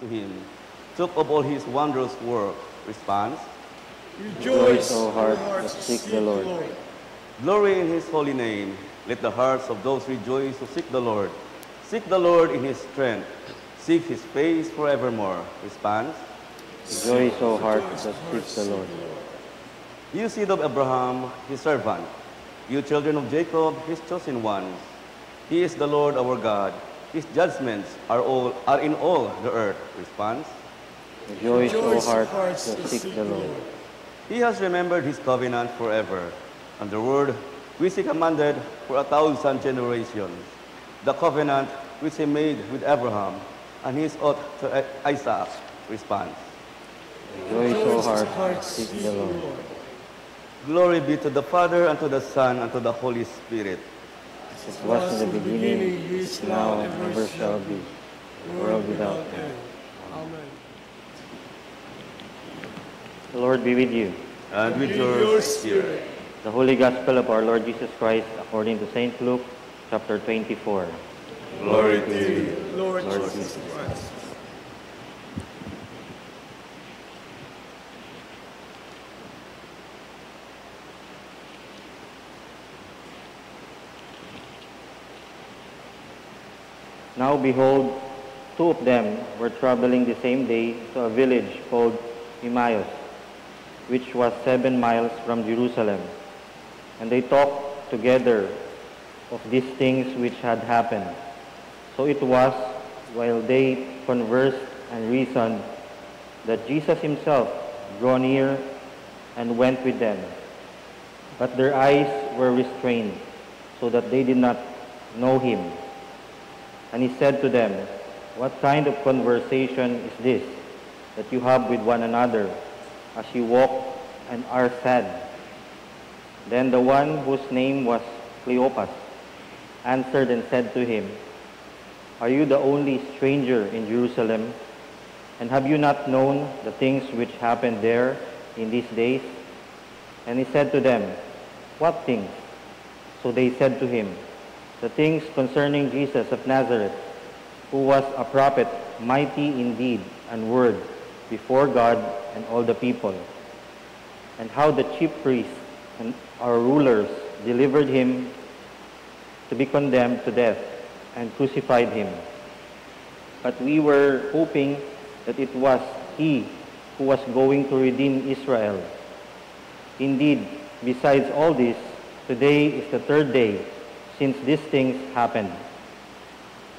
to him. Talk of all his wondrous work. Response. Rejoice, O heart that seek the Lord. Glory in his holy name. Let the hearts of those rejoice who seek the Lord. Seek the Lord in his strength. Seek his face forevermore. Response. Rejoice, O heart that seek the Lord. You seed of Abraham, his servant. You children of Jacob, his chosen ones. He is the Lord our God. His judgments are in all the earth. Response. Rejoice, O heart that seek the Lord. He has remembered his covenant forever, and the word which he commanded for 1,000 generations, the covenant which he made with Abraham, and his oath to Isaac. Response. Rejoice, O heart that seek the Lord. Glory be to the Father, and to the Son, and to the Holy Spirit. As it was in the beginning, is now, and ever shall be, world without end. Amen. The Lord be with you. And with your spirit. The Holy Gospel of our Lord Jesus Christ according to St. Luke, chapter 24. Glory to you. Lord Jesus Christ. Now behold, two of them were traveling the same day to a village called Emmaus, which was 7 miles from Jerusalem. And they talked together of these things which had happened. So it was, while they conversed and reasoned, that Jesus himself drew near and went with them. But their eyes were restrained, so that they did not know him. And he said to them, "What kind of conversation is this that you have with one another as you walk and are sad?" Then the one whose name was Cleopas answered and said to him, "Are you the only stranger in Jerusalem? And have you not known the things which happened there in these days?" And he said to them, "What things?" So they said to him, "The things concerning Jesus of Nazareth, who was a prophet, mighty in deed and word before God and all the people, and how the chief priests and our rulers delivered him to be condemned to death and crucified him. But we were hoping that it was he who was going to redeem Israel. Indeed, besides all this, today is the 3rd day since these things happened.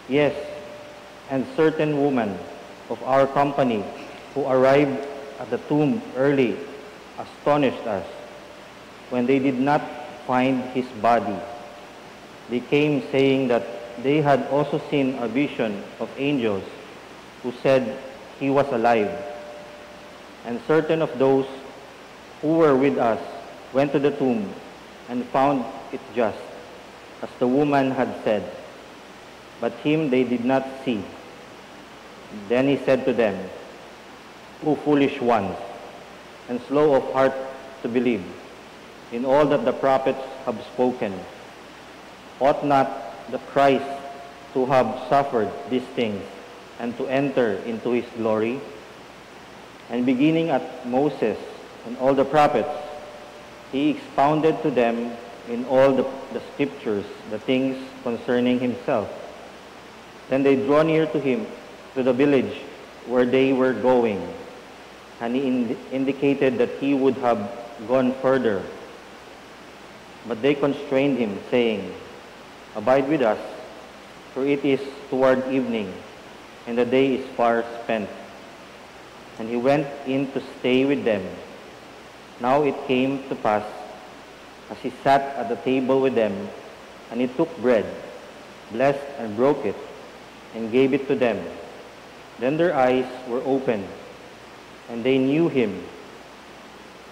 Yes, and certain women of our company who arrived at the tomb early astonished us when they did not find his body. They came saying that they had also seen a vision of angels who said he was alive. And certain of those who were with us went to the tomb and found it just as the woman had said, but him they did not see. Then he said to them, "O foolish ones, and slow of heart to believe in all that the prophets have spoken. Ought not the Christ to have suffered these things and to enter into his glory?" And beginning at Moses and all the prophets, he expounded to them in all the scriptures the things concerning himself. Then they drew near to him, to the village where they were going, and he indicated that he would have gone further. But they constrained him, saying, "Abide with us, for it is toward evening, and the day is far spent." And he went in to stay with them. Now it came to pass, as he sat at the table with them, and he took bread, blessed and broke it, and gave it to them. Then their eyes were opened, and they knew him,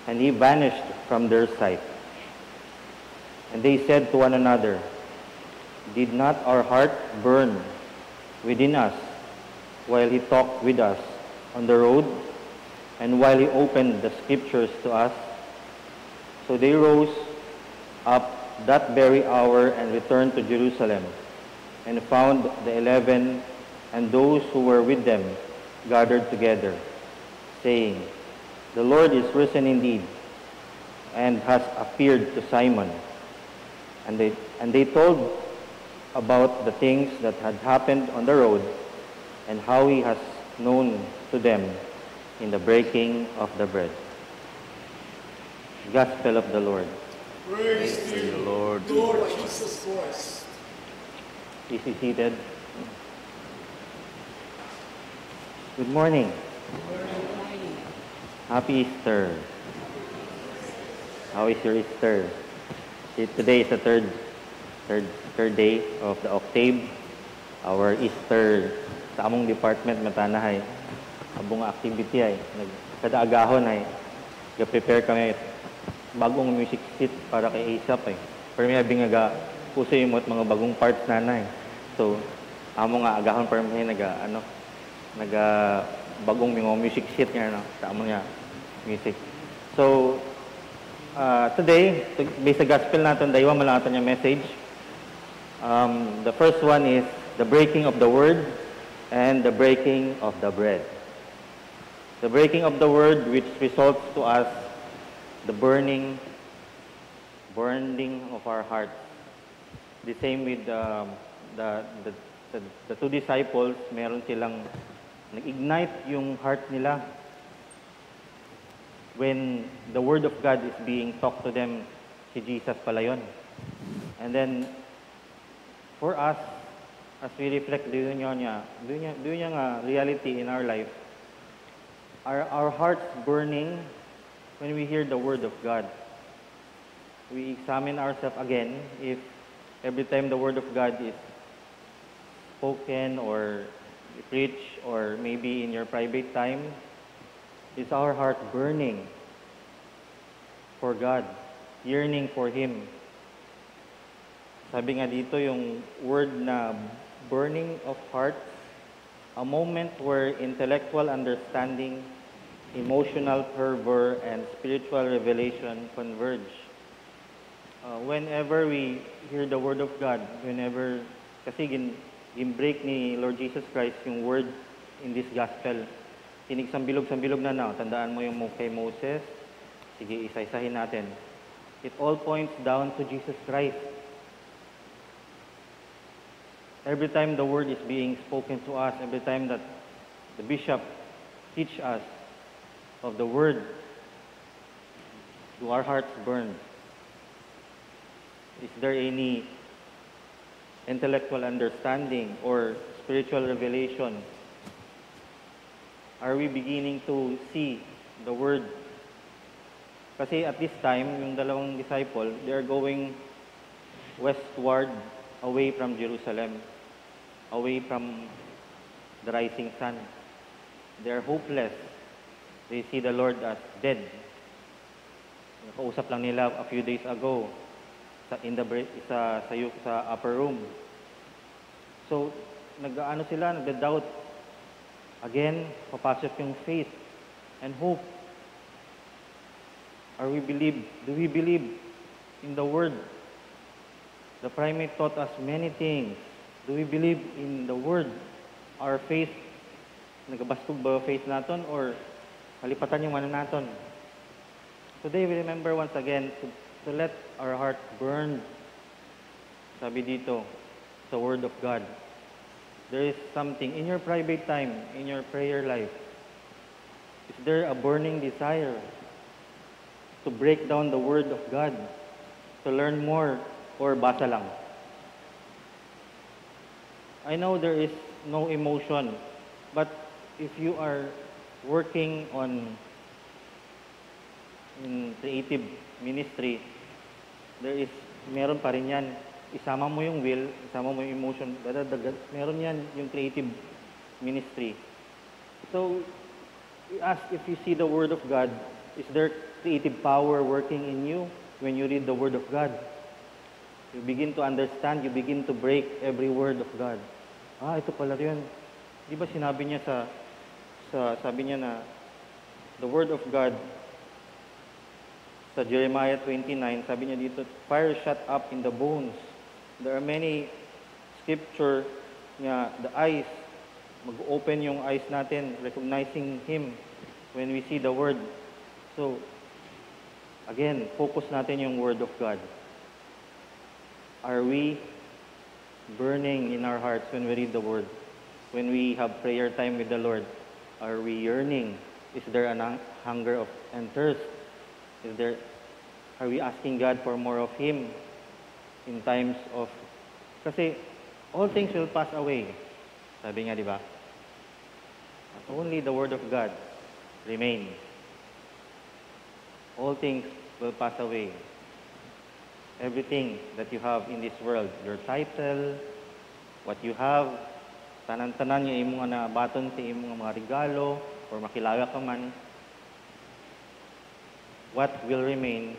and he vanished from their sight. And they said to one another, "Did not our heart burn within us while he talked with us on the road, and while he opened the scriptures to us?" So they rose up that very hour and returned to Jerusalem, and found the 11 and those who were with them gathered together, saying, "The Lord is risen indeed, and has appeared to Simon." And they told about the things that had happened on the road and how he has known to them in the breaking of the bread. Gospel of the Lord. Praise to the you, Lord. Lord Jesus Christ. Please be seated. Good morning. Happy Easter. How is your Easter? Today is the third day of the octave. Our Easter sa among department matanahay. Abong activity ay kada agahon ay ga-prepare kami bagong music sheet para kay ASAP ay. Pero may abing nga puso yung mga bagong parts nanay. So amo nga agahon para may naga bagong mga music sheet nga no sa among nga music. So today, based sa gospel natin, daywa malatan yung message. The first one is the breaking of the word and the breaking of the bread. The breaking of the word, which results to us the burning of our hearts. The same with the two disciples, meron silang nag-ignite yung heart nila when the Word of God is being talked to them, si Jesus pala yun. And then, for us, as we reflect doon nga reality in our life, our hearts burning when we hear the Word of God. We examine ourselves again if every time the Word of God is spoken or preached or maybe in your private time, is our heart burning for God, yearning for Him? Sabi nga dito yung word na burning of heart, a moment where intellectual understanding, emotional fervor, and spiritual revelation converge. Whenever we hear the Word of God, kasi gin-break ni Lord Jesus Christ yung word in this gospel. Tinig sambilog na now. Tandaan mo yung kay Moses. Sige, isa-isahin natin. It all points down to Jesus Christ. Every time the word is being spoken to us, every time that the bishop teach us of the word, do our hearts burn? Is there any intellectual understanding or spiritual revelation? Are we beginning to see the word? Kasi at this time, yung dalawang disciple, they are going westward, away from Jerusalem, away from the rising sun. They are hopeless. They see the Lord as dead. Nakausap lang nila a few days ago sa upper room. So, nagda-doubt. Again, papasok yung faith and hope. Do we believe in the Word? The primate taught us many things. Do we believe in the Word? Our faith, nagabastog ba faith naton or halipatan yung mana naton? Today, we remember once again to let our heart burn. Sabi dito, sa Word of God. There is something in your private time, in your prayer life. Is there a burning desire to break down the Word of God, to learn more, or basa lang? I know there is no emotion, but if you are working in creative ministry, meron pa rin yan. Isama mo yung will, isama mo yung emotion, meron yan yung creative ministry. So, we ask if you see the Word of God, is there creative power working in you when you read the Word of God? You begin to understand, you begin to break every word of God. Ito pala yun. Di ba sinabi niya sabi niya na, the Word of God, sa Jeremiah 29, sabi niya dito, fire shut up in the bones. There are many scripture nga the eyes mag-open yung eyes natin, recognizing Him when we see the Word. So, again, focus natin yung Word of God. Are we burning in our hearts when we read the Word? When we have prayer time with the Lord, are we yearning? Is there a hunger and thirst? Are we asking God for more of Him in times of... Kasi all things will pass away. Sabi nga, di ba? Only the Word of God remains. All things will pass away. Everything that you have in this world, your title, what you have, tanan-tanan yung imong baton sa imong mga regalo, or makilala ka man, what will remain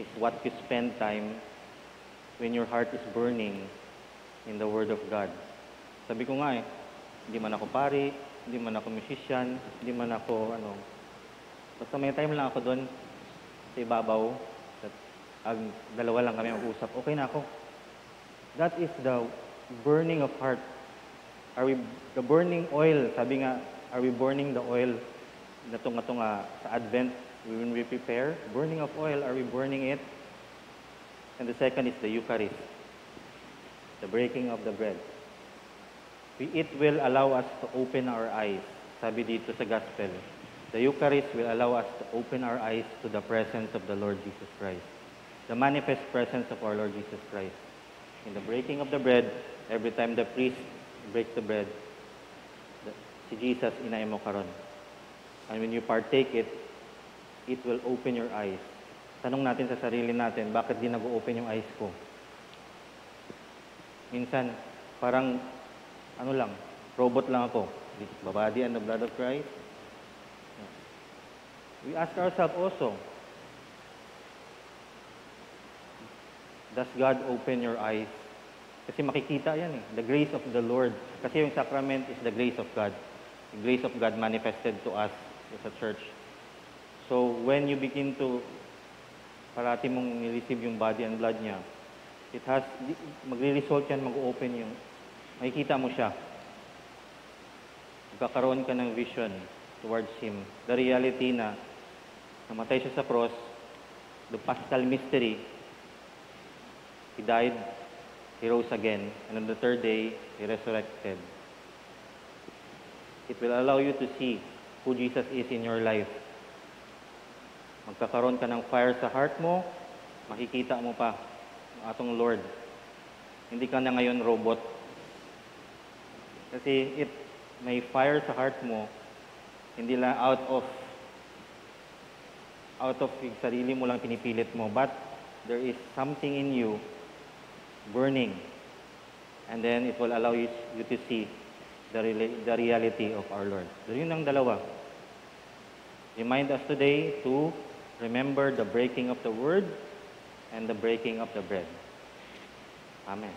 is what you spend time when your heart is burning in the Word of God. Sabi ko nga hindi man ako pari, hindi man ako musician, hindi man ako basta may time lang ako doon sa ibabaw, ang dalawa lang kami mag-usap, okay na ako. That is the burning of heart. The burning oil, sabi nga, are we burning the oil na sa Advent when we prepare? Burning of oil, are we burning it? And the second is the Eucharist, the breaking of the bread. It will allow us to open our eyes. Sabi dito sa Gospel, the Eucharist will allow us to open our eyes to the presence of the Lord Jesus Christ, the manifest presence of our Lord Jesus Christ. In the breaking of the bread, every time the priest breaks the bread, si Jesus inay mo karon. And when you partake it, it will open your eyes. Tanong natin sa sarili natin, bakit di nag-open yung eyes ko? Minsan, parang robot lang ako. The body and the blood of Christ. We ask ourselves also, does God open your eyes? Kasi makikita yan the grace of the Lord. Kasi yung sacrament is the grace of God. The grace of God manifested to us as a church. So, when you begin to parati mong receive yung body and blood niya, magre-result yan, mag-open yung, makikita mo siya. Magkakaroon ka ng vision towards Him. The reality na namatay siya sa cross, the Paschal mystery, He died, He rose again, and on the third day, He resurrected. It will allow you to see who Jesus is in your life. Magkakaroon ka ng fire sa heart mo, makikita mo pa ang atong Lord. Hindi ka na ngayon robot. Kasi may fire sa heart mo, hindi lang out of yung sarili mo lang pinipilit mo, but there is something in you burning. And then it will allow you to see the reality of our Lord. So yun ang dalawa. Remind us today to remember the breaking of the word and the breaking of the bread. Amen.